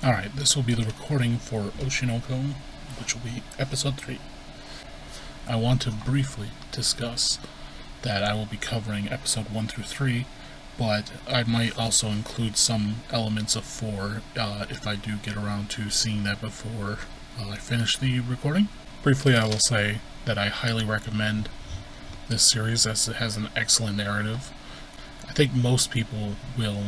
Alright, this will be the recording for Oshi No Ko, which will be episode 3. I want to briefly discuss that I will be covering episode 1 through 3, but I might also include some elements of 4 if I do get around to seeing that before I finish the recording. Briefly, I will say that I highly recommend this series as it has an excellent narrative. I think most people will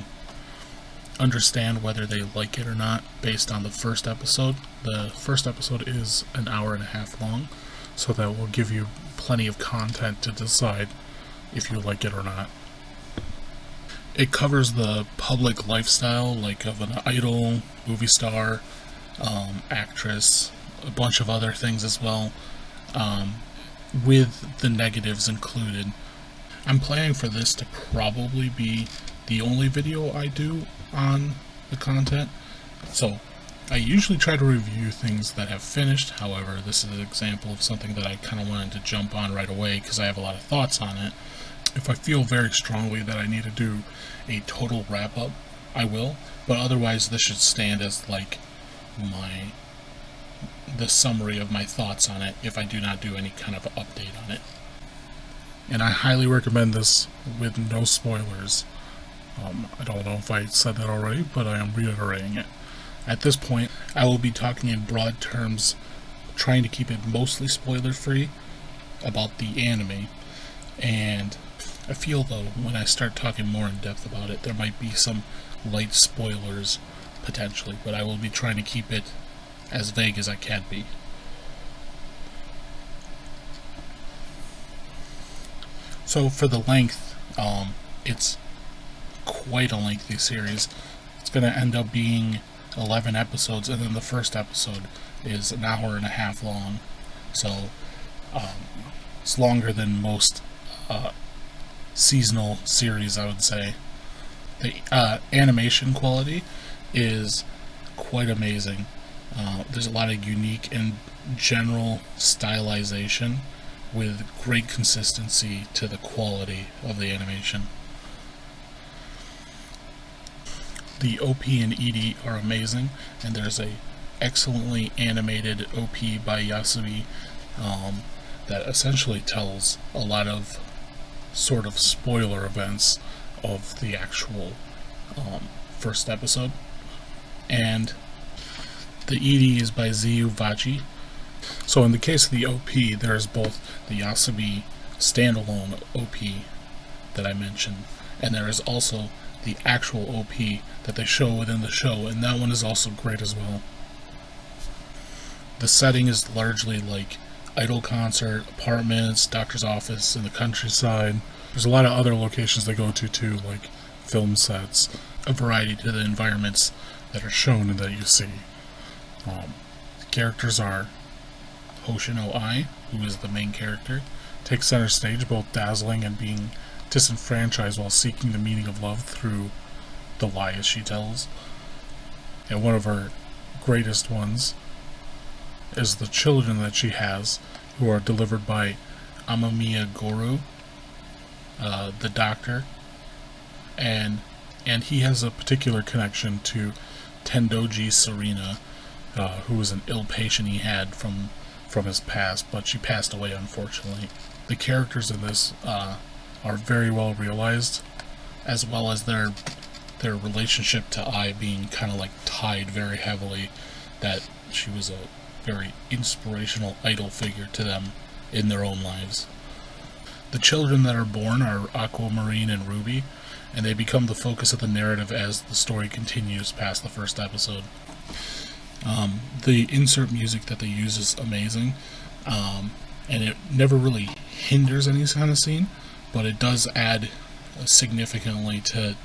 understand whether they like it or not based on the first episode. The first episode is an hour and a half long, so that will give you plenty of content to decide if you like it or not. It covers the public lifestyle, like of an idol, movie star, actress, a bunch of other things as well, with the negatives included. I'm planning for this to probably be the only video I do on the content, so I usually try to review things that have finished. However, this is an example of something that I kind of wanted to jump on right away because I have a lot of thoughts on it. If I feel very strongly that I need to do a total wrap-up, I will, but otherwise this should stand as like the summary of my thoughts on it if I do not do any kind of update on it. And I highly recommend this with no spoilers. I don't know if I said that already, but I am reiterating it. At this point, I will be talking in broad terms, trying to keep it mostly spoiler-free about the anime. And I feel, though, when I start talking more in depth about it, there might be some light spoilers, potentially, but I will be trying to keep it as vague as I can be. So for the length, it's quite a lengthy series. It's going to end up being 11 episodes, and then the first episode is an hour and a half long. So it's longer than most seasonal series, I would say. The animation quality is quite amazing. There's a lot of unique and general stylization with great consistency to the quality of the animation. The OP and ED are amazing, and there's a excellently animated OP by Yasubi that essentially tells a lot of sort of spoiler events of the actual first episode. And the ED is by Ziyu Vachi. So in the case of the OP, there's both the Yasubi standalone OP that I mentioned, and there is also the actual OP that they show within the show, and that one is also great as well. The setting is largely like idol concert, apartments, doctor's office in the countryside. There's a lot of other locations they go to too, like film sets, a variety to the environments that are shown and that you see. The characters are Hoshino Ai, who is the main character, takes center stage, both dazzling and being disenfranchised while seeking the meaning of love through the lies she tells. And one of her greatest ones is the children that she has, who are delivered by Amamiya Goru, the doctor, and he has a particular connection to Tendoji Serena, who was an ill patient he had from his past, but she passed away unfortunately. The characters in this are very well realized, as well as their relationship to Ai being kind of like tied very heavily, that she was a very inspirational idol figure to them in their own lives. The children that are born are Aquamarine and Ruby, and they become the focus of the narrative as the story continues past the first episode. The insert music that they use is amazing, and it never really hinders any kind of scene, but it does add significantly to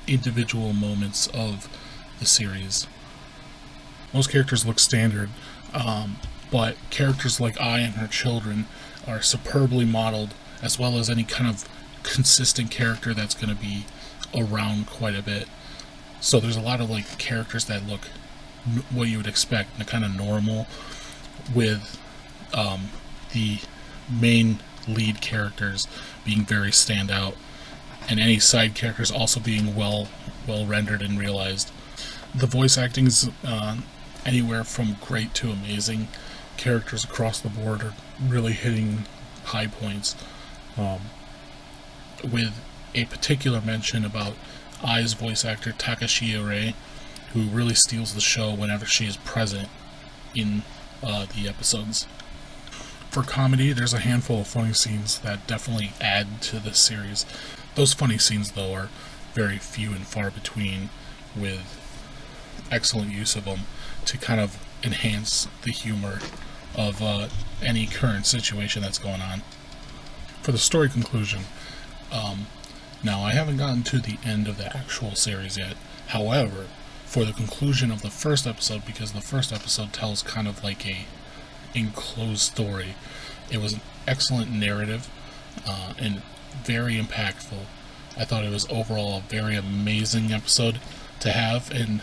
individual moments of the series. Most characters look standard, but characters like Ai and her children are superbly modeled, as well as any kind of consistent character that's going to be around quite a bit. So there's a lot of like characters that look what you would expect, kind of normal, with the main lead characters being very standout, and any side characters also being well rendered and realized. The voice acting is anywhere from great to amazing. Characters across the board are really hitting high points, with a particular mention about Ai's voice actor Takashi Ore, who really steals the show whenever she is present in the episodes. For comedy, there's a handful of funny scenes that definitely add to the series. Those funny scenes, though, are very few and far between, with excellent use of them to kind of enhance the humor of any current situation that's going on. For the story conclusion, now I haven't gotten to the end of the actual series yet. However, for the conclusion of the first episode, because the first episode tells kind of like a enclosed story, it was an excellent narrative and very impactful. I thought it was overall a very amazing episode to have, and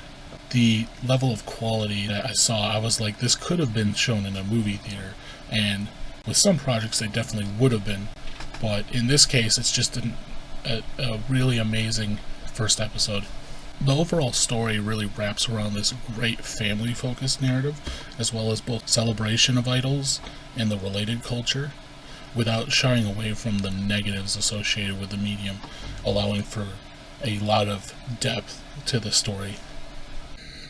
the level of quality that I saw, I was like, this could have been shown in a movie theater, and with some projects they definitely would have been, but in this case it's just a really amazing first episode. The overall story really wraps around this great family-focused narrative, as well as both celebration of idols and the related culture, without shying away from the negatives associated with the medium, allowing for a lot of depth to the story.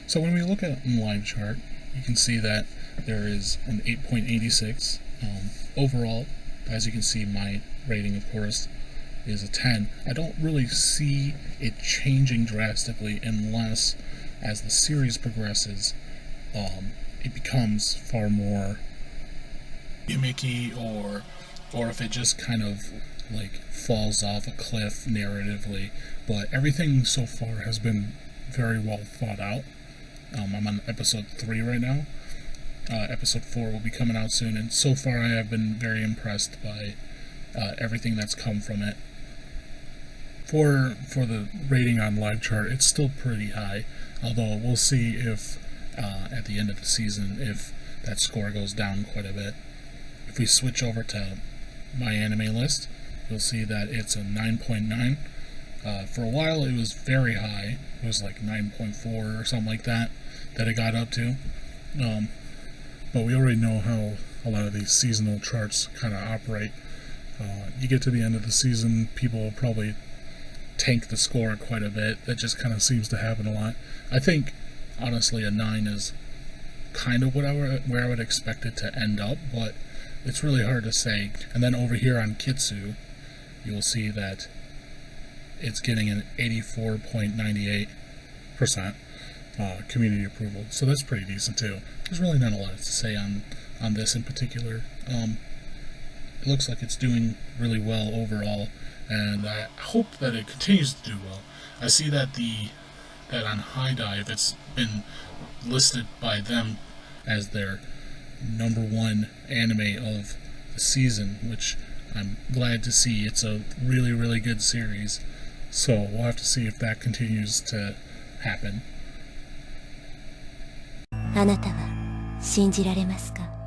So when we look at the live chart, you can see that there is an 8.86. Overall, as you can see, my rating, of course, is a 10. I don't really see it changing drastically unless, as the series progresses, it becomes far more gimmicky, or if it just kind of like falls off a cliff narratively. But everything so far has been very well thought out. I'm on episode 3 right now. Episode 4 will be coming out soon, and so far I have been very impressed by everything that's come from it. For the rating on live chart, it's still pretty high, although we'll see if at the end of the season if that score goes down quite a bit. If we switch over to my anime list, you'll see that it's a 9.9. For a while it was very high. It was like 9.4 or something like that it got up to. But we already know how a lot of these seasonal charts kind of operate. You get to the end of the season, people will probably tank the score quite a bit. That just kind of seems to happen a lot. I think, honestly, a 9 is kind of where I would expect it to end up, but it's really hard to say. And then over here on Kitsu, you'll see that it's getting an 84.98% community approval, so that's pretty decent too. There's really not a lot to say on this in particular. It looks like it's doing really well overall, and I hope that it continues to do well. I see that on High Dive it's been listed by them as their #1 anime of the season, which I'm glad to see. It's a really, really good series, so we'll have to see if that continues to happen. あなたは信じられますか